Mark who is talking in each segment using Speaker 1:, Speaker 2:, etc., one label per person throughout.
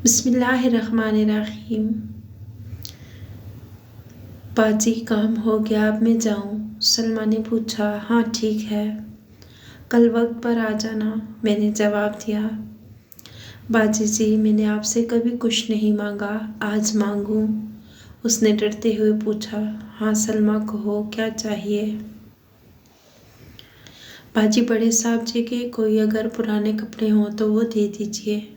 Speaker 1: बिस्मिल्लाहिर्रहमानिर्रहीम। बाजी काम हो गया, अब मैं जाऊँ? सलमा ने पूछा। हाँ ठीक है, कल वक्त पर आ जाना, मैंने जवाब दिया। बाजी जी, मैंने आपसे कभी कुछ नहीं मांगा, आज मांगूँ? उसने डरते हुए पूछा। हाँ सलमा, कहो क्या चाहिए? बाजी, बड़े साहब जी के कोई अगर पुराने कपड़े हों तो वो दे दीजिए।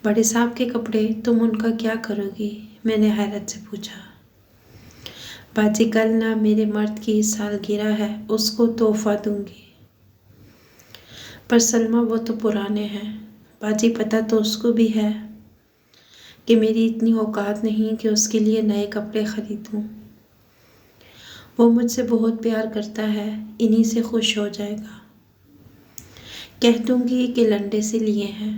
Speaker 1: बड़े साहब के कपड़े? तुम उनका क्या करोगी? मैंने हैरत से पूछा। बाजी, कल ना मेरे मर्द की सालगिरह है, उसको तोहफा दूंगी। पर सलमा, वो तो पुराने हैं। बाजी, पता तो उसको भी है कि मेरी इतनी औकात नहीं कि उसके लिए नए कपड़े खरीदूं। वो मुझसे बहुत प्यार करता है, इन्हीं से खुश हो जाएगा। कह दूंगी कि लंडे से लिए हैं।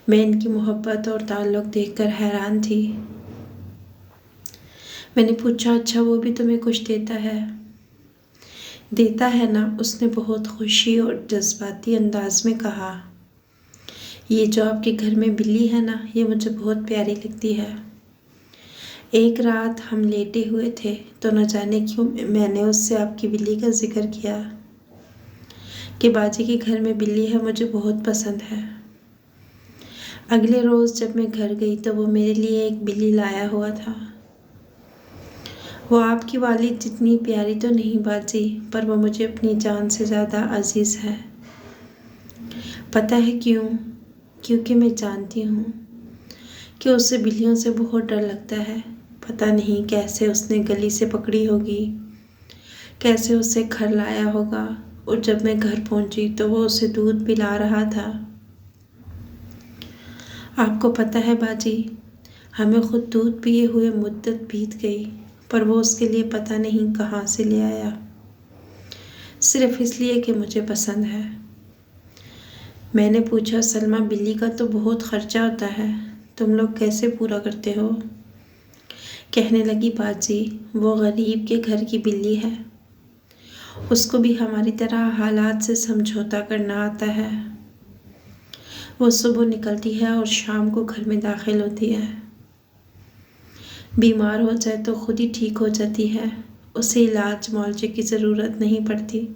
Speaker 1: मैं इनकी मोहब्बत और ताल्लुक़ देखकर हैरान थी। मैंने पूछा, अच्छा वो भी तुम्हें कुछ देता है? देता है ना, उसने बहुत खुशी और जज्बाती अंदाज में कहा। ये जो आपके घर में बिल्ली है ना, ये मुझे बहुत प्यारी लगती है। एक रात हम लेटे हुए थे तो न जाने क्यों मैंने उससे आपकी बिल्ली का जिक्र किया कि बाजी के घर में बिल्ली है, मुझे बहुत पसंद है। अगले रोज़ जब मैं घर गई तो वो मेरे लिए एक बिल्ली लाया हुआ था। वो आपकी वालिद जितनी प्यारी तो नहीं बाजी, पर वो मुझे अपनी जान से ज़्यादा अजीज़ है। पता है क्यों? क्योंकि मैं जानती हूँ कि उसे बिल्लियों से बहुत डर लगता है। पता नहीं कैसे उसने गली से पकड़ी होगी, कैसे उसे घर लाया होगा, और जब मैं घर पहुँची तो वो उसे दूध पिला रहा था। आपको पता है बाजी, हमें खुद दूध पिए हुए मुद्दत बीत गई, पर वो उसके लिए पता नहीं कहाँ से ले आया, सिर्फ इसलिए कि मुझे पसंद है। मैंने पूछा, सलमा, बिल्ली का तो बहुत खर्चा होता है, तुम लोग कैसे पूरा करते हो? कहने लगी, बाजी, वो गरीब के घर की बिल्ली है, उसको भी हमारी तरह हालात से समझौता करना आता है। वो सुबह निकलती है और शाम को घर में दाखिल होती है। बीमार हो जाए तो खुद ही ठीक हो जाती है, उसे इलाज मुआवजे की ज़रूरत नहीं पड़ती।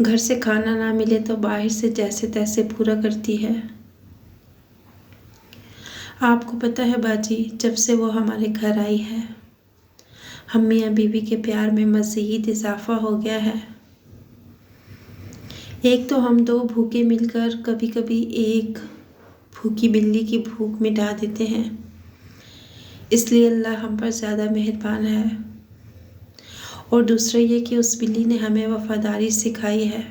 Speaker 1: घर से खाना ना मिले तो बाहर से जैसे तैसे पूरा करती है। आपको पता है बाजी, जब से वो हमारे घर आई है, हम मियाँ बीवी के प्यार में मज़ीद इजाफा हो गया है। एक तो हम दो भूखे मिलकर कभी कभी एक भूखी बिल्ली की भूख मिटा देते हैं, इसलिए अल्लाह हम पर ज़्यादा मेहरबान है। और दूसरा ये कि उस बिल्ली ने हमें वफ़ादारी सिखाई है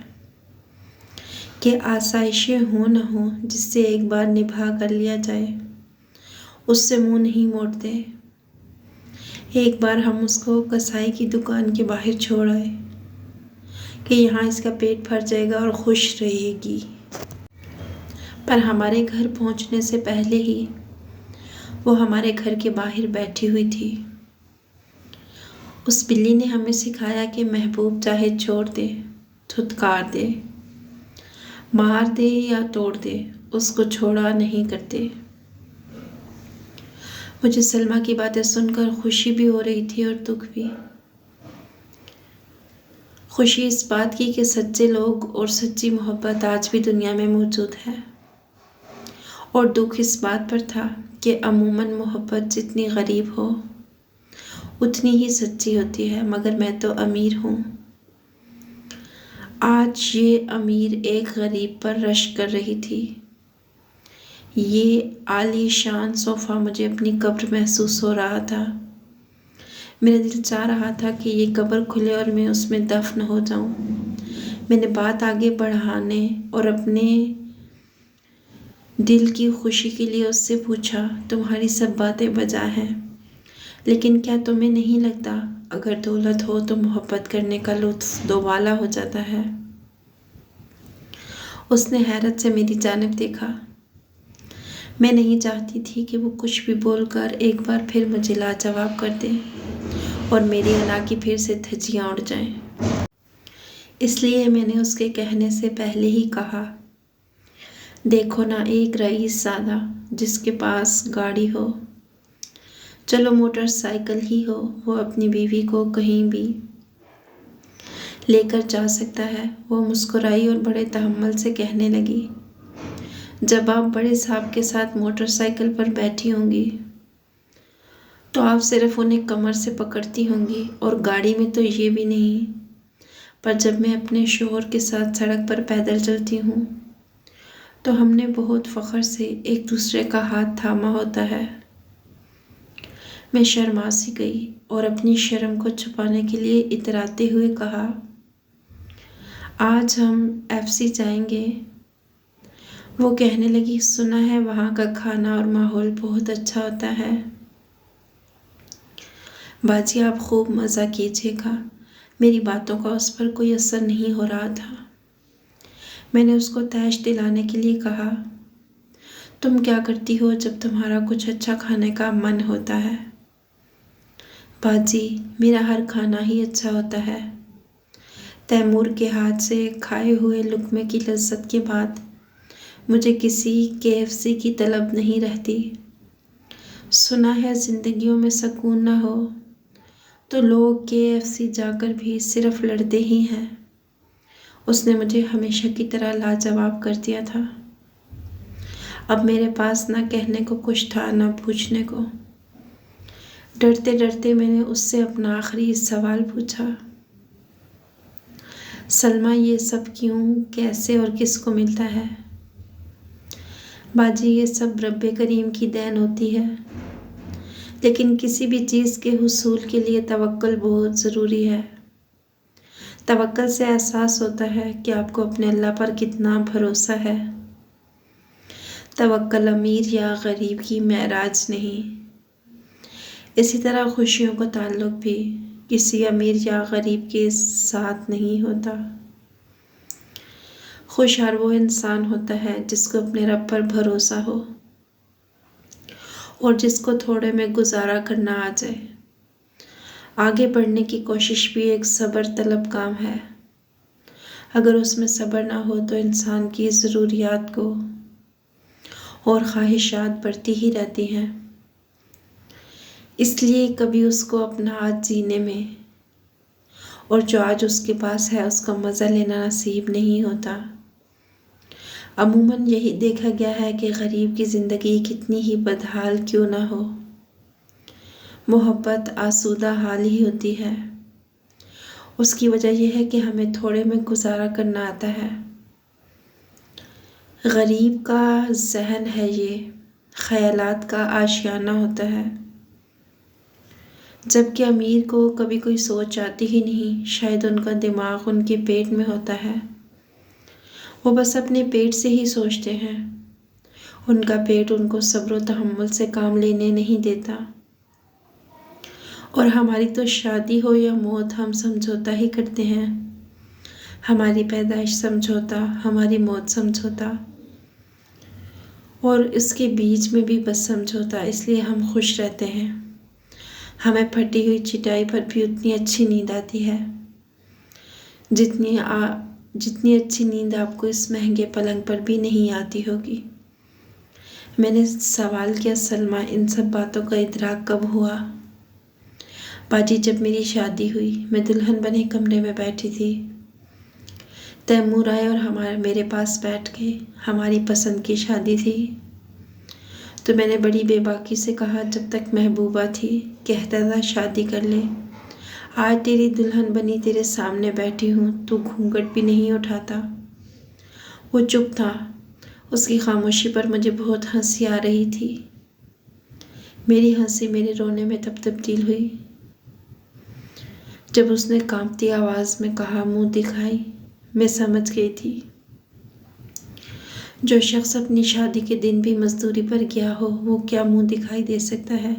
Speaker 1: कि आसाइशें हो न हो जिससे एक बार निभा कर लिया जाए, उससे मुंह नहीं मोड़ते। एक बार हम उसको कसाई की दुकान के बाहर छोड़ आए कि यहाँ इसका पेट भर जाएगा और खुश रहेगी, पर हमारे घर पहुँचने से पहले ही वो हमारे घर के बाहर बैठी हुई थी। उस बिल्ली ने हमें सिखाया कि महबूब चाहे छोड़ दे, धुतकार दे, मार दे या तोड़ दे, उसको छोड़ा नहीं करते। मुझे सलमा की बातें सुनकर खुशी भी हो रही थी और दुख भी। खुशी इस बात की कि सच्चे लोग और सच्ची मोहब्बत आज भी दुनिया में मौजूद है, और दुख इस बात पर था कि अमूमन मोहब्बत जितनी गरीब हो उतनी ही सच्ची होती है, मगर मैं तो अमीर हूँ। आज ये अमीर एक गरीब पर रश कर रही थी। ये आलीशान सोफ़ा मुझे अपनी कब्र महसूस हो रहा था। मेरा दिल चाह रहा था कि ये कब्र खुले और मैं उसमें दफन हो जाऊं। मैंने बात आगे बढ़ाने और अपने दिल की खुशी के लिए उससे पूछा, तुम्हारी सब बातें बजा हैं, लेकिन क्या तुम्हें नहीं लगता अगर दौलत हो तो मोहब्बत करने का लुत्फ़ दोबाला हो जाता है? उसने हैरत से मेरी जानिब देखा। मैं नहीं चाहती थी कि वो कुछ भी बोलकर एक बार फिर मुझे लाजवाब कर दे और मेरी अना की फिर से धज्जियाँ उड़ जाएं। इसलिए मैंने उसके कहने से पहले ही कहा, देखो ना एक रईस सादा जिसके पास गाड़ी हो, चलो मोटरसाइकिल ही हो, वो अपनी बीवी को कहीं भी लेकर जा सकता है। वो मुस्कुराई और बड़े तहम्मुल से कहने लगी, जब आप बड़े साहब के साथ मोटरसाइकिल पर बैठी होंगी तो आप सिर्फ उन्हें कमर से पकड़ती होंगी, और गाड़ी में तो ये भी नहीं, पर जब मैं अपने शोहर के साथ सड़क पर पैदल चलती हूँ तो हमने बहुत फ़ख्र से एक दूसरे का हाथ थामा होता है। मैं शर्मा सी गई और अपनी शर्म को छुपाने के लिए इतराते हुए कहा, आज हम एफसी जाएंगे। वो कहने लगी, सुना है वहाँ का खाना और माहौल बहुत अच्छा होता है। बाजी आप खूब मज़ा कीजिएगा। मेरी बातों का उस पर कोई असर नहीं हो रहा था। मैंने उसको तैश दिलाने के लिए कहा, तुम क्या करती हो जब तुम्हारा कुछ अच्छा खाने का मन होता है? बाजी मेरा हर खाना ही अच्छा होता है। तैमूर के हाथ से खाए हुए लुक़्मे की लज्जत के बाद मुझे किसी केएफसी की तलब नहीं रहती। सुना है ज़िंदगियों में सुकून न हो तो लोग केएफसी जाकर भी सिर्फ लड़ते ही हैं। उसने मुझे हमेशा की तरह लाजवाब कर दिया था। अब मेरे पास ना कहने को कुछ था ना पूछने को। डरते डरते मैंने उससे अपना आखिरी सवाल पूछा, सलमा ये सब क्यों, कैसे और किसको मिलता है? बाजी ये सब रब्बे करीम की देन होती है, लेकिन किसी भी चीज़ के हुसूल के लिए तवक्कुल बहुत ज़रूरी है। तवक्कुल से एहसास होता है कि आपको अपने अल्लाह पर कितना भरोसा है। तवक्कुल अमीर या गरीब की मेराज नहीं। इसी तरह खुशियों का ताल्लुक भी किसी अमीर या गरीब के साथ नहीं होता। खुश हर वो इंसान होता है जिसको अपने रब पर भरोसा हो और जिसको थोड़े में गुजारा करना आ जाए। आगे बढ़ने की कोशिश भी एक सब्र तलब काम है। अगर उसमें सब्र ना हो तो इंसान की ज़रूरियात को और ख्वाहिशात बढ़ती ही रहती हैं। इसलिए कभी उसको अपना आज जीने में और जो आज उसके पास है उसका मज़ा लेना नसीब नहीं होता। अमूमन यही देखा गया है कि गरीब की ज़िंदगी कितनी ही बदहाल क्यों ना हो, मोहब्बत आसूदा हाल ही होती है। उसकी वजह यह है कि हमें थोड़े में गुजारा करना आता है। गरीब का जहन है ये, ख़यालात का आशियाना होता है, जबकि अमीर को कभी कोई सोच आती ही नहीं। शायद उनका दिमाग उनके पेट में होता है। वो बस अपने पेट से ही सोचते हैं। उनका पेट उनको सब्र व तहम्मुल से काम लेने नहीं देता। और हमारी तो शादी हो या मौत हम समझौता ही करते हैं। हमारी पैदाइश समझौता, हमारी मौत समझौता, और इसके बीच में भी बस समझौता। इसलिए हम खुश रहते हैं। हमें फटी हुई चटाई पर भी उतनी अच्छी नींद आती है जितनी अच्छी नींद आपको इस महंगे पलंग पर भी नहीं आती होगी। मैंने सवाल किया, सलमा इन सब बातों का इदराक कब हुआ? बाजी जब मेरी शादी हुई, मैं दुल्हन बने कमरे में बैठी थी। तैमूर आए और मेरे पास बैठ गए। हमारी पसंद की शादी थी तो मैंने बड़ी बेबाकी से कहा, जब तक महबूबा थी कहता था शादी कर ले। आज तेरी दुल्हन बनी तेरे सामने बैठी हूँ, तू घूंघट भी नहीं उठाता। वो चुप था। उसकी खामोशी पर मुझे बहुत हंसी आ रही थी। मेरी हंसी मेरे रोने में तब तब्दील हुई जब उसने कांपती आवाज़ में कहा, मुंह दिखाई। मैं समझ गई थी जो शख्स अपनी शादी के दिन भी मजदूरी पर गया हो वो क्या मुंह दिखाई दे सकता है।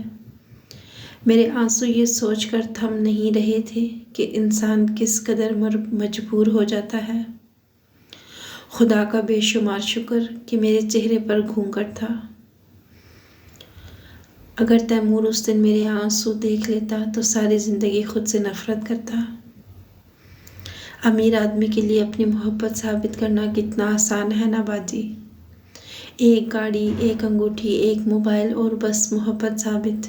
Speaker 1: मेरे आंसू ये सोचकर थम नहीं रहे थे कि इंसान किस कदर मजबूर हो जाता है। खुदा का बेशुमार शुक्र कि मेरे चेहरे पर घूंघट था। अगर तैमूर उस दिन मेरे आंसू देख लेता तो सारी ज़िंदगी खुद से नफरत करता। अमीर आदमी के लिए अपनी मोहब्बत साबित करना कितना आसान है ना बाजी। एक गाड़ी, एक अंगूठी, एक मोबाइल और बस मोहब्बत साबित।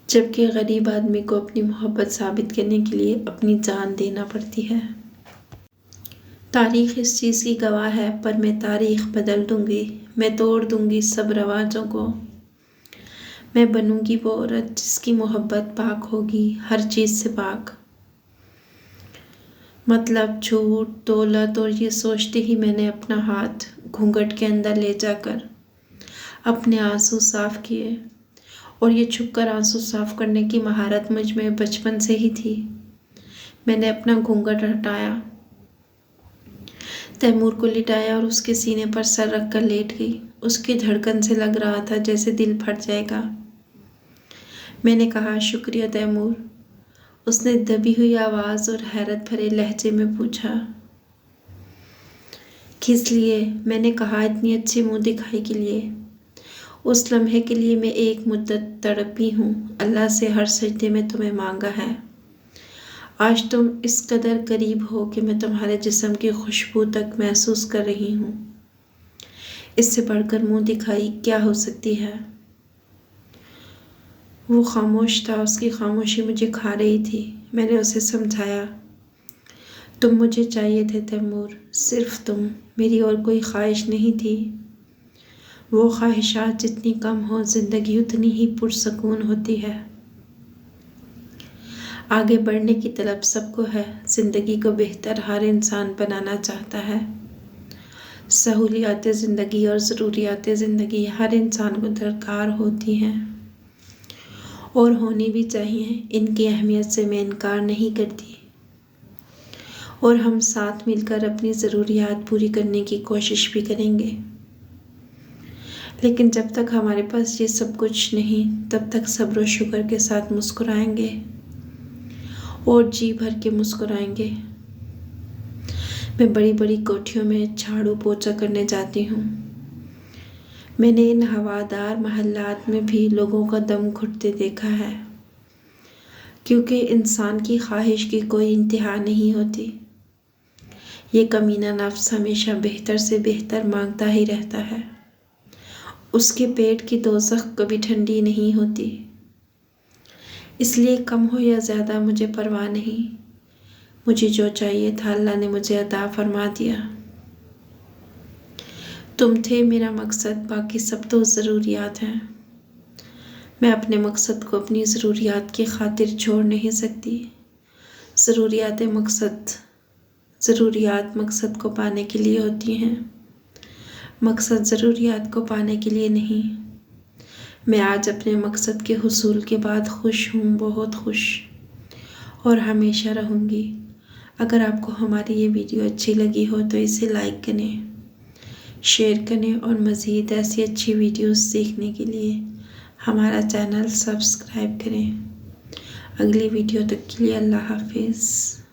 Speaker 1: जबकि गरीब आदमी को अपनी मोहब्बत साबित करने के लिए अपनी जान देना पड़ती है। तारीख इस चीज़ की गवाह है, पर मैं तारीख बदल दूंगी। मैं तोड़ दूंगी सब रवाजों को। मैं बनूंगी वो औरत जिसकी मोहब्बत पाक होगी, हर चीज़ से पाक। मतलब झूठ, दौलत और ये सोचते ही मैंने अपना हाथ घूंघट के अंदर ले जाकर अपने आंसू साफ किए। और ये छुपकर आंसू साफ करने की महारत मुझ में बचपन से ही थी। मैंने अपना घूंघट हटाया, तैमूर को लिटाया और उसके सीने पर सर रखकर लेट गई। उसकी धड़कन से लग रहा था जैसे दिल फट जाएगा। मैंने कहा, शुक्रिया तैमूर। उसने दबी हुई आवाज़ और हैरत भरे लहजे में पूछा, किस लिए? मैंने कहा, इतनी अच्छी मुंह दिखाई के लिए। उस लम्हे के लिए मैं एक मुद्दत तड़पी हूँ। अल्लाह से हर सजदे में तुम्हें मांगा है। आज तुम इस कदर करीब हो कि मैं तुम्हारे जिस्म की खुशबू तक महसूस कर रही हूँ। इससे बढ़कर मुंह दिखाई क्या हो सकती है? वो खामोश था। उसकी खामोशी मुझे खा रही थी। मैंने उसे समझाया, तुम मुझे चाहिए थे तैमूर, सिर्फ तुम। मेरी और कोई ख्वाहिश नहीं थी। वो ख्वाहिशात जितनी कम हो, ज़िंदगी उतनी ही पुरसकून होती है। आगे बढ़ने की तलब सबको है। ज़िंदगी को बेहतर हर इंसान बनाना चाहता है। सहूलियात ज़िंदगी और ज़रूरियात ज़िंदगी हर इंसान को दरकार होती हैं और होनी भी चाहिए। इनकी अहमियत से मैं इनकार नहीं करती और हम साथ मिलकर अपनी ज़रूरियात पूरी करने की कोशिश भी करेंगे। लेकिन जब तक हमारे पास ये सब कुछ नहीं, तब तक सब्र और शुक्र के साथ मुस्कुराएंगे और जी भर के मुस्कुराएंगे। मैं बड़ी बड़ी कोठियों में झाड़ू पोछा करने जाती हूँ। मैंने इन हवादार महल्लात में भी लोगों का दम घुटते देखा है, क्योंकि इंसान की ख्वाहिश की कोई इंतहा नहीं होती। ये कमीना नफ्स हमेशा बेहतर से बेहतर मांगता ही रहता है। उसके पेट की दोज़ख कभी ठंडी नहीं होती। इसलिए कम हो या ज़्यादा मुझे परवाह नहीं। मुझे जो चाहिए था अल्लाह ने मुझे अता फरमा दिया। तुम थे मेरा मकसद, बाकी सब तो ज़रूरियात हैं। मैं अपने मकसद को अपनी ज़रूरियात की खातिर छोड़ नहीं सकती। ज़रूरियात मकसद को पाने के लिए होती हैं, मकसद ज़रूरियात को पाने के लिए नहीं। मैं आज अपने मकसद के हुसूल के बाद खुश हूँ, बहुत खुश, और हमेशा रहूँगी। अगर आपको हमारी ये वीडियो अच्छी लगी हो तो इसे लाइक करें, शेयर करें और मज़ीद ऐसी अच्छी वीडियोस देखने के लिए हमारा चैनल सब्सक्राइब करें। अगली वीडियो तक के लिए अल्लाह हाफिज़।